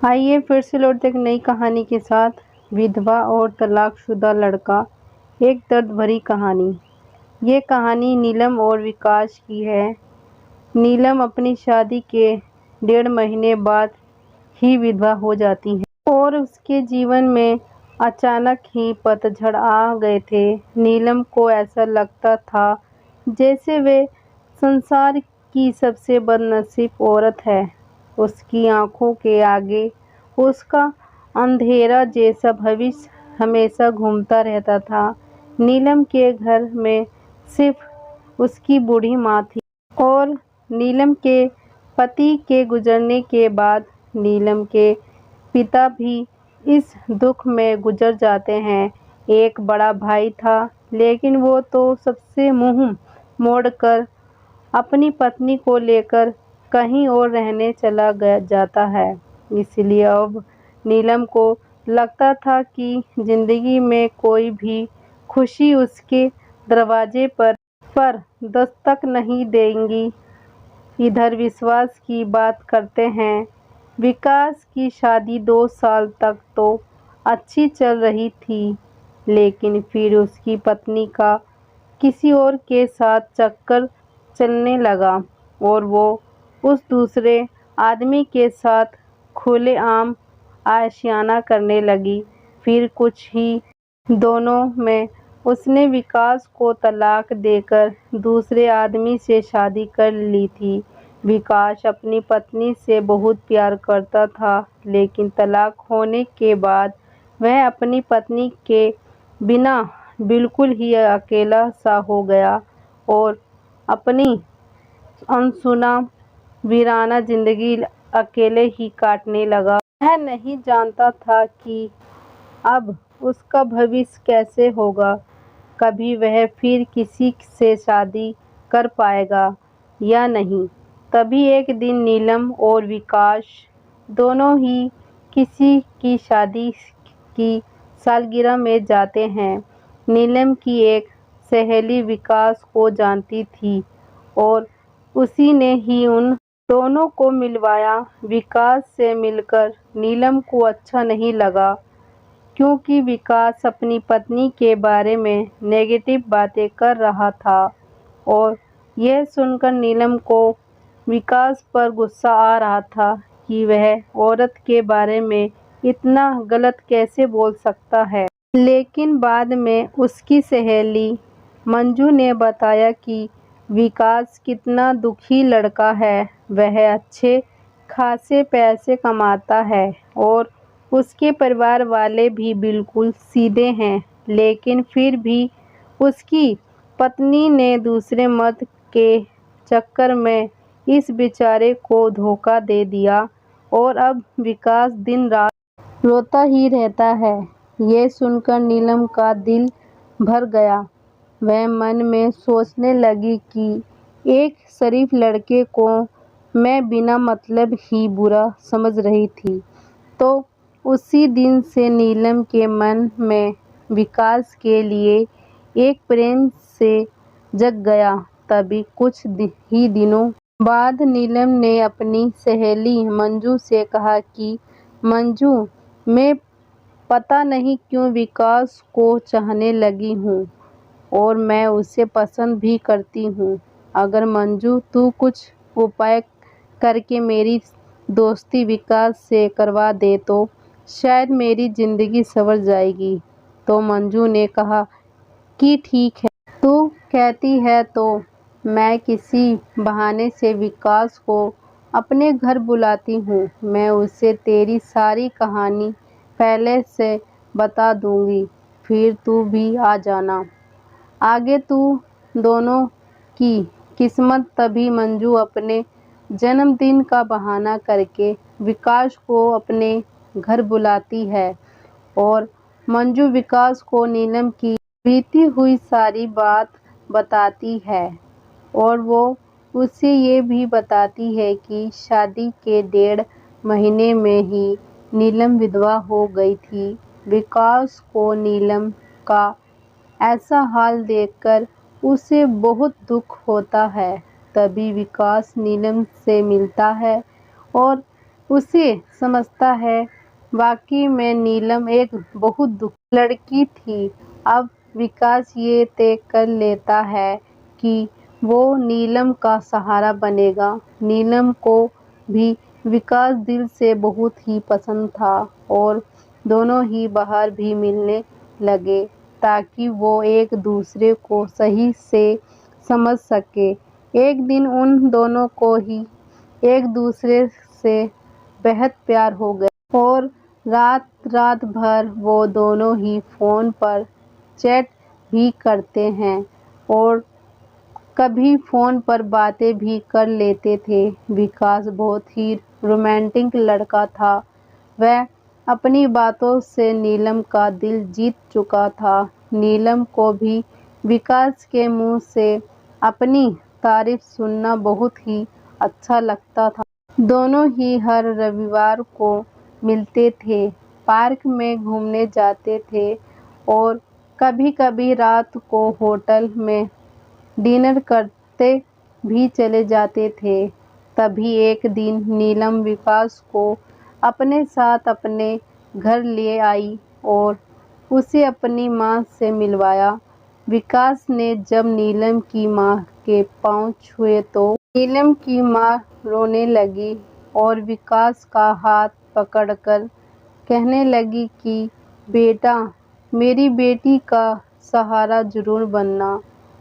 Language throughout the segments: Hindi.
आइए फिर से लौटते एक नई कहानी के साथ। विधवा और तलाकशुदा लड़का, एक दर्द भरी कहानी। ये कहानी नीलम और विकास की है। नीलम अपनी शादी के 1.5 महीने बाद ही विधवा हो जाती है और उसके जीवन में अचानक ही पतझड़ आ गए थे। नीलम को ऐसा लगता था जैसे वे संसार की सबसे बदनसीब औरत है। उसकी आंखों के आगे उसका अंधेरा जैसा भविष्य हमेशा घूमता रहता था। नीलम के घर में सिर्फ उसकी बूढ़ी माँ थी और नीलम के पति के गुजरने के बाद नीलम के पिता भी इस दुख में गुजर जाते हैं। एक बड़ा भाई था, लेकिन वो तो सबसे मुंह मोड़कर अपनी पत्नी को लेकर कहीं और रहने चला गया जाता है। इसलिए अब नीलम को लगता था कि जिंदगी में कोई भी खुशी उसके दरवाजे पर दस्तक नहीं देंगी। इधर विश्वास की बात करते हैं। विकास की शादी 2 साल तक तो अच्छी चल रही थी, लेकिन फिर उसकी पत्नी का किसी और के साथ चक्कर चलने लगा और वो उस दूसरे आदमी के साथ खुलेआम आशियाना करने लगी। फिर कुछ ही दोनों में उसने विकास को तलाक देकर दूसरे आदमी से शादी कर ली थी। विकास अपनी पत्नी से बहुत प्यार करता था, लेकिन तलाक होने के बाद वह अपनी पत्नी के बिना बिल्कुल ही अकेला सा हो गया और अपनी अनसुना वीराना जिंदगी अकेले ही काटने लगा। वह नहीं जानता था कि अब उसका भविष्य कैसे होगा, कभी वह फिर किसी से शादी कर पाएगा या नहीं। तभी एक दिन नीलम और विकास दोनों ही किसी की शादी की सालगिरह में जाते हैं। नीलम की एक सहेली विकास को जानती थी और उसी ने ही उन दोनों को मिलवाया। विकास से मिलकर नीलम को अच्छा नहीं लगा, क्योंकि विकास अपनी पत्नी के बारे में नेगेटिव बातें कर रहा था और यह सुनकर नीलम को विकास पर गुस्सा आ रहा था कि वह औरत के बारे में इतना गलत कैसे बोल सकता है। लेकिन बाद में उसकी सहेली मंजू ने बताया कि विकास कितना दुखी लड़का है। वह अच्छे खासे पैसे कमाता है और उसके परिवार वाले भी बिल्कुल सीधे हैं, लेकिन फिर भी उसकी पत्नी ने दूसरे मर्द के चक्कर में इस बेचारे को धोखा दे दिया और अब विकास दिन रात रोता ही रहता है। ये सुनकर नीलम का दिल भर गया। वह मन में सोचने लगी कि एक शरीफ लड़के को मैं बिना मतलब ही बुरा समझ रही थी। तो उसी दिन से नीलम के मन में विकास के लिए एक प्रेम से जग गया। तभी कुछ ही दिनों बाद नीलम ने अपनी सहेली मंजू से कहा कि मंजू, मैं पता नहीं क्यों विकास को चाहने लगी हूँ और मैं उसे पसंद भी करती हूँ। अगर मंजू तू कुछ उपाय करके मेरी दोस्ती विकास से करवा दे तो शायद मेरी ज़िंदगी संवर जाएगी। तो मंजू ने कहा कि ठीक है, तू कहती है तो मैं किसी बहाने से विकास को अपने घर बुलाती हूँ। मैं उसे तेरी सारी कहानी पहले से बता दूँगी, फिर तू भी आ जाना। आगे तू दोनों की किस्मत। तभी मंजू अपने जन्मदिन का बहाना करके विकास को अपने घर बुलाती है और मंजू विकास को नीलम की बीती हुई सारी बात बताती है और वो उसे ये भी बताती है कि शादी के 1.5 महीने में ही नीलम विधवा हो गई थी। विकास को नीलम का ऐसा हाल देखकर उसे बहुत दुख होता है। तभी विकास नीलम से मिलता है और उसे समझता है वाकई में नीलम एक बहुत दुखी लड़की थी। अब विकास ये तय कर लेता है कि वो नीलम का सहारा बनेगा। नीलम को भी विकास दिल से बहुत ही पसंद था और दोनों ही बाहर भी मिलने लगे ताकि वो एक दूसरे को सही से समझ सके। एक दिन उन दोनों को ही एक दूसरे से बेहद प्यार हो गया और रात रात भर वो दोनों ही फ़ोन पर चैट भी करते हैं और कभी फ़ोन पर बातें भी कर लेते थे। विकास बहुत ही रोमांटिक लड़का था। वह अपनी बातों से नीलम का दिल जीत चुका था। नीलम को भी विकास के मुंह से अपनी तारीफ सुनना बहुत ही अच्छा लगता था। दोनों ही हर रविवार को मिलते थे, पार्क में घूमने जाते थे और कभी-कभी रात को होटल में डिनर करते भी चले जाते थे। तभी एक दिन नीलम विकास को अपने साथ अपने घर ले आई और उसे अपनी माँ से मिलवाया। विकास ने जब नीलम की माँ के पाँव छुए तो नीलम की माँ रोने लगी और विकास का हाथ पकड़कर कहने लगी कि बेटा, मेरी बेटी का सहारा ज़रूर बनना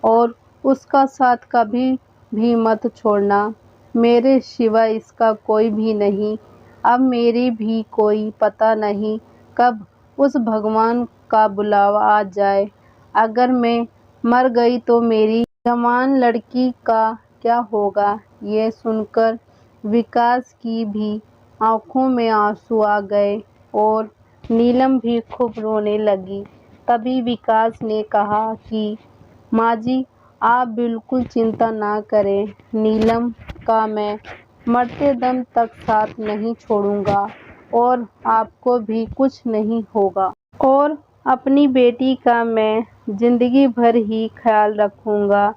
और उसका साथ कभी भी मत छोड़ना। मेरे सिवा इसका कोई भी नहीं। अब मेरी भी कोई पता नहीं कब उस भगवान का बुलावा आ जाए। अगर मैं मर गई तो मेरी जवान लड़की का क्या होगा? ये सुनकर विकास की भी आंखों में आंसू आ गए और नीलम भी खूब रोने लगी। तभी विकास ने कहा कि माँ जी, आप बिल्कुल चिंता ना करें। नीलम का मैं मरते दम तक साथ नहीं छोड़ूंगा और आपको भी कुछ नहीं होगा और अपनी बेटी का मैं जिंदगी भर ही ख्याल रखूंगा।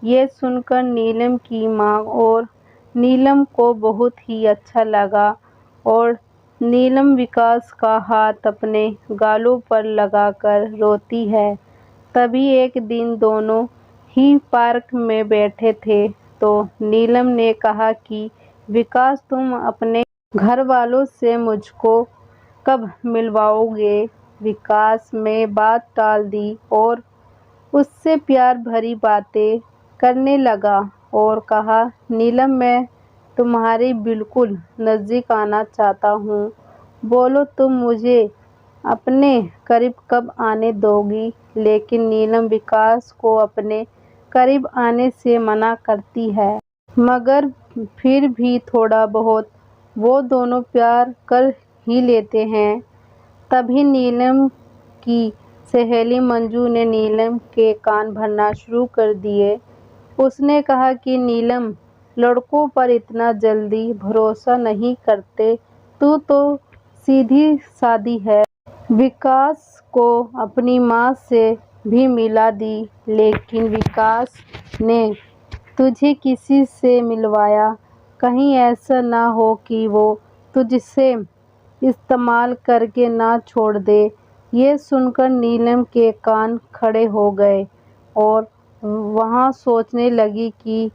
ये सुनकर नीलम की माँ और नीलम को बहुत ही अच्छा लगा और नीलम विकास का हाथ अपने गालों पर लगाकर रोती है। तभी एक दिन दोनों ही पार्क में बैठे थे तो नीलम ने कहा कि विकास, तुम अपने घर वालों से मुझको कब मिलवाओगे? विकास ने बात टाल दी और उससे प्यार भरी बातें करने लगा और कहा, नीलम, मैं तुम्हारे बिल्कुल नज़दीक आना चाहता हूँ। बोलो, तुम मुझे अपने करीब कब आने दोगी? लेकिन नीलम विकास को अपने करीब आने से मना करती है, मगर फिर भी थोड़ा बहुत वो दोनों प्यार कर ही लेते हैं। तभी नीलम की सहेली मंजू ने नीलम के कान भरना शुरू कर दिए। उसने कहा कि नीलम, लड़कों पर इतना जल्दी भरोसा नहीं करते। तू तो सीधी सादी है। विकास को अपनी माँ से भी मिला दी, लेकिन विकास ने तुझे किसी से मिलवाया? कहीं ऐसा ना हो कि वो तुझसे इस्तेमाल करके ना छोड़ दे। ये सुनकर नीलम के कान खड़े हो गए और वहाँ सोचने लगी कि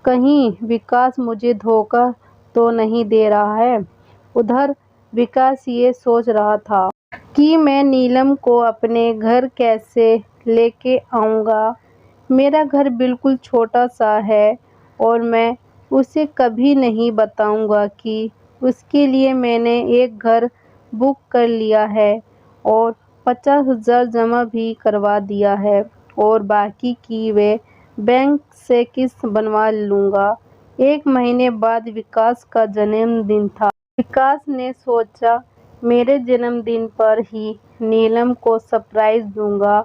कहीं विकास मुझे धोखा तो नहीं दे रहा है। उधर विकास ये सोच रहा था कि मैं नीलम को अपने घर कैसे लेके आऊँगा। मेरा घर बिल्कुल छोटा सा है और मैं उसे कभी नहीं बताऊँगा कि उसके लिए मैंने एक घर बुक कर लिया है और 50,000 जमा भी करवा दिया है और बाकी की वे बैंक से किस्त बनवा लूँगा। एक महीने बाद विकास का जन्मदिन था। विकास ने सोचा, मेरे जन्मदिन पर ही नीलम को सरप्राइज़ दूंगा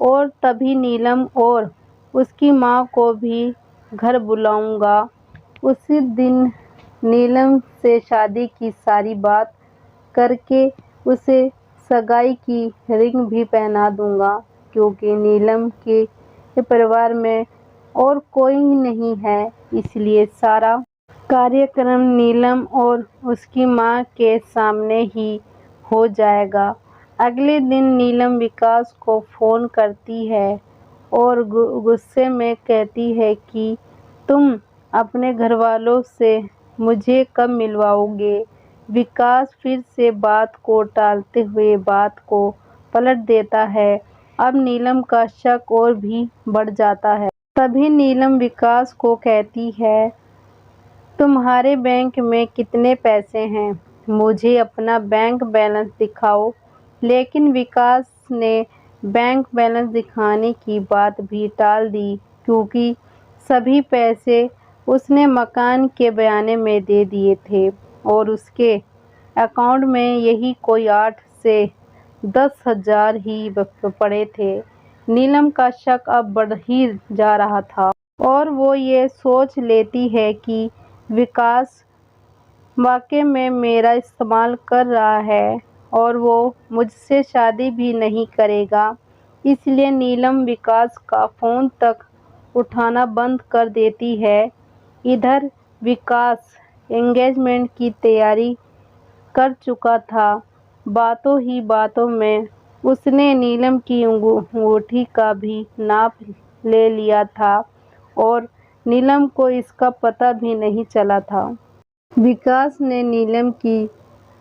और तभी नीलम और उसकी माँ को भी घर बुलाऊंगा। उसी दिन नीलम से शादी की सारी बात करके उसे सगाई की रिंग भी पहना दूंगा, क्योंकि नीलम के परिवार में और कोई नहीं है, इसलिए सारा कार्यक्रम नीलम और उसकी माँ के सामने ही हो जाएगा। अगले दिन नीलम विकास को फ़ोन करती है और गुस्से में कहती है कि तुम अपने घरवालों से मुझे कब मिलवाओगे। विकास फिर से बात को टालते हुए बात को पलट देता है। अब नीलम का शक और भी बढ़ जाता है। तभी नीलम विकास को कहती है, तुम्हारे बैंक में कितने पैसे हैं? मुझे अपना बैंक बैलेंस दिखाओ। लेकिन विकास ने बैंक बैलेंस दिखाने की बात भी टाल दी, क्योंकि सभी पैसे उसने मकान के बयाने में दे दिए थे और उसके अकाउंट में यही कोई 8 से 10,000 ही पड़े थे। नीलम का शक अब बढ़ ही जा रहा था और वो ये सोच लेती है कि विकास वाकई में मेरा इस्तेमाल कर रहा है और वो मुझसे शादी भी नहीं करेगा। इसलिए नीलम विकास का फ़ोन तक उठाना बंद कर देती है। इधर विकास एंगेजमेंट की तैयारी कर चुका था। बातों ही बातों में उसने नीलम की अंगूठी का भी नाप ले लिया था और नीलम को इसका पता भी नहीं चला था। विकास ने नीलम की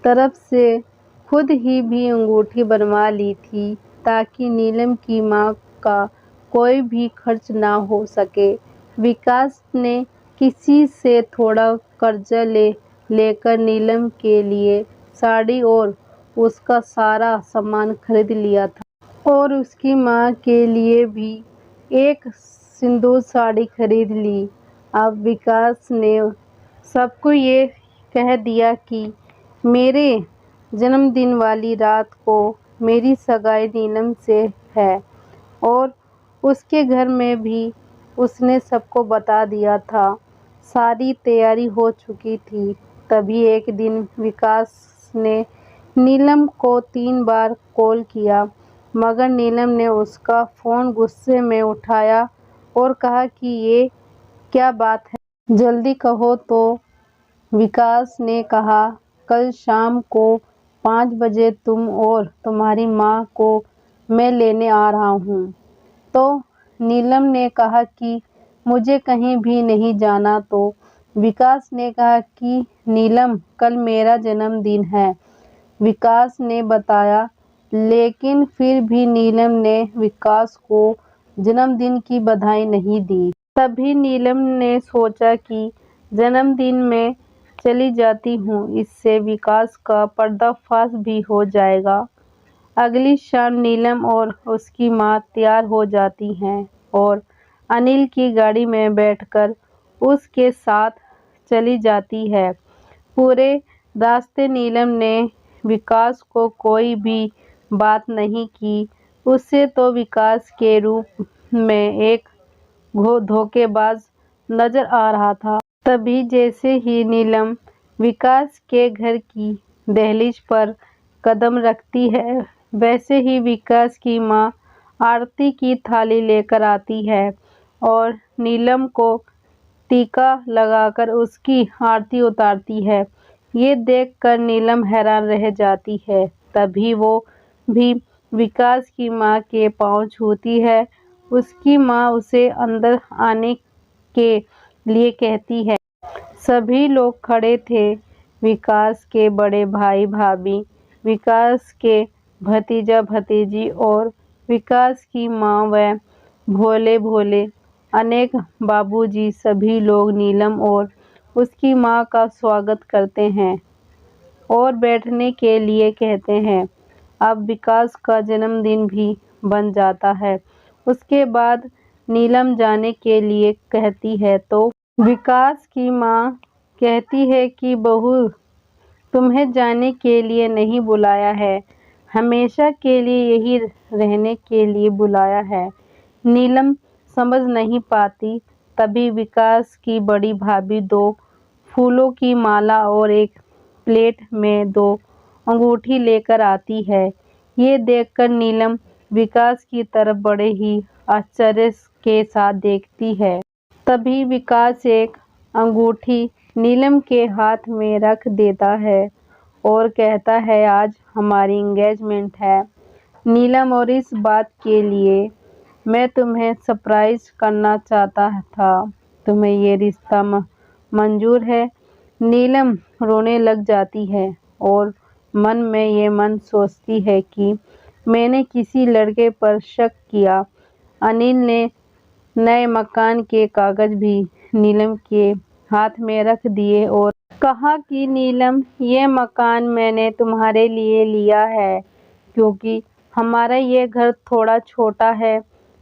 तरफ से खुद ही भी अंगूठी बनवा ली थी, ताकि नीलम की माँ का कोई भी खर्च ना हो सके। विकास ने किसी से थोड़ा कर्जा लेकर नीलम के लिए साड़ी और उसका सारा सामान खरीद लिया था और उसकी माँ के लिए भी एक सिंदूर साड़ी खरीद ली। अब विकास ने सबको ये कह दिया कि मेरे जन्मदिन वाली रात को मेरी सगाई नीलम से है और उसके घर में भी उसने सबको बता दिया था। सारी तैयारी हो चुकी थी। तभी एक दिन विकास ने नीलम को 3 बार कॉल किया, मगर नीलम ने उसका फ़ोन गुस्से में उठाया और कहा कि ये क्या बात है, जल्दी कहो। तो विकास ने कहा, कल शाम को 5 बजे तुम और तुम्हारी माँ को मैं लेने आ रहा हूँ। तो नीलम ने कहा कि मुझे कहीं भी नहीं जाना। तो विकास ने कहा कि नीलम, कल मेरा जन्मदिन है, विकास ने बताया। लेकिन फिर भी नीलम ने विकास को जन्मदिन की बधाई नहीं दी। तभी नीलम ने सोचा कि जन्मदिन में चली जाती हूँ, इससे विकास का पर्दाफाश भी हो जाएगा। अगली शाम नीलम और उसकी माँ तैयार हो जाती हैं और अनिल की गाड़ी में बैठकर उसके साथ चली जाती है। पूरे रास्ते नीलम ने विकास को कोई भी बात नहीं की। उसे तो विकास के रूप में एक धोखेबाज नजर आ रहा था। तभी जैसे ही नीलम विकास के घर की दहलीज पर कदम रखती है, वैसे ही विकास की माँ आरती की थाली लेकर आती है और नीलम को टीका लगाकर उसकी आरती उतारती है। ये देखकर नीलम हैरान रह जाती है। तभी वो भी विकास की माँ के पाँव छूती है। उसकी माँ उसे अंदर आने के लिए कहती है। सभी लोग खड़े थे, विकास के बड़े भाई भाभी, विकास के भतीजा भतीजी और विकास की माँ व भोले भोले अनेक बाबूजी। सभी लोग नीलम और उसकी माँ का स्वागत करते हैं और बैठने के लिए कहते हैं। अब विकास का जन्मदिन भी बन जाता है। उसके बाद नीलम जाने के लिए कहती है तो विकास की माँ कहती है कि बहू, तुम्हें जाने के लिए नहीं बुलाया है, हमेशा के लिए यही रहने के लिए बुलाया है। नीलम समझ नहीं पाती। तभी विकास की बड़ी भाभी 2 फूलों की माला और एक प्लेट में 2 अंगूठी लेकर आती है। ये देखकर नीलम विकास की तरफ बड़े ही आश्चर्य के साथ देखती है। तभी विकास एक अंगूठी नीलम के हाथ में रख देता है और कहता है आज हमारी एंगेजमेंट है। नीलम, और इस बात के लिए मैं तुम्हें सरप्राइज करना चाहता था। तुम्हें ये रिश्ता मंजूर है? नीलम रोने लग जाती है और मन में ये मन सोचती है कि मैंने किसी लड़के पर शक किया। अनिल ने नए मकान के कागज भी नीलम के हाथ में रख दिए और कहा कि नीलम, ये मकान मैंने तुम्हारे लिए लिया है क्योंकि हमारा ये घर थोड़ा छोटा है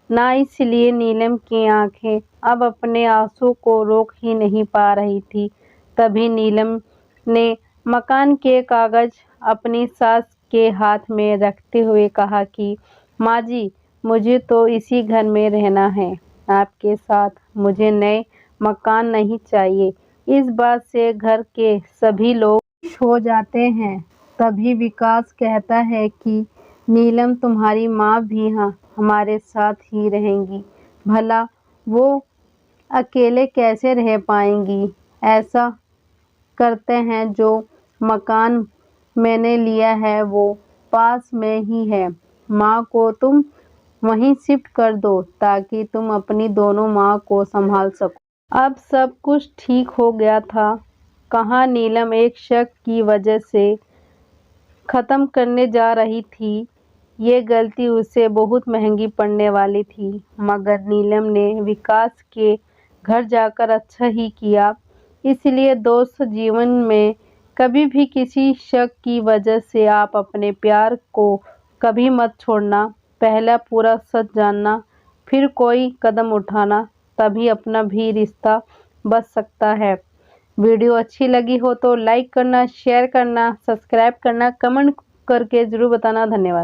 ना। इसलिए नीलम की आंखें अब अपने आंसू को रोक ही नहीं पा रही थी। तभी नीलम ने मकान के कागज अपनी सास के हाथ में रखते हुए कहा कि माँ जी, मुझे तो इसी घर में रहना है आपके साथ। मुझे नए मकान नहीं चाहिए। इस बात से घर के सभी लोग खुश हो जाते हैं। तभी विकास कहता है कि नीलम, तुम्हारी माँ भी हमारे साथ ही रहेंगी। भला वो अकेले कैसे रह पाएंगी? ऐसा करते हैं, जो मकान मैंने लिया है वो पास में ही है। माँ को तुम वहीं शिफ्ट कर दो ताकि तुम अपनी दोनों माँ को संभाल सको। अब सब कुछ ठीक हो गया था। कहाँ नीलम एक शक की वजह से ख़त्म करने जा रही थी। ये गलती उसे बहुत महंगी पड़ने वाली थी, मगर नीलम ने विकास के घर जाकर अच्छा ही किया। इसलिए दोस्त, जीवन में कभी भी किसी शक की वजह से आप अपने प्यार को कभी मत छोड़ना। पहला पूरा सच जानना, फिर कोई कदम उठाना, तभी अपना भी रिश्ता बच सकता है। वीडियो अच्छी लगी हो तो लाइक करना, शेयर करना, सब्सक्राइब करना, कमेंट करके ज़रूर बताना। धन्यवाद।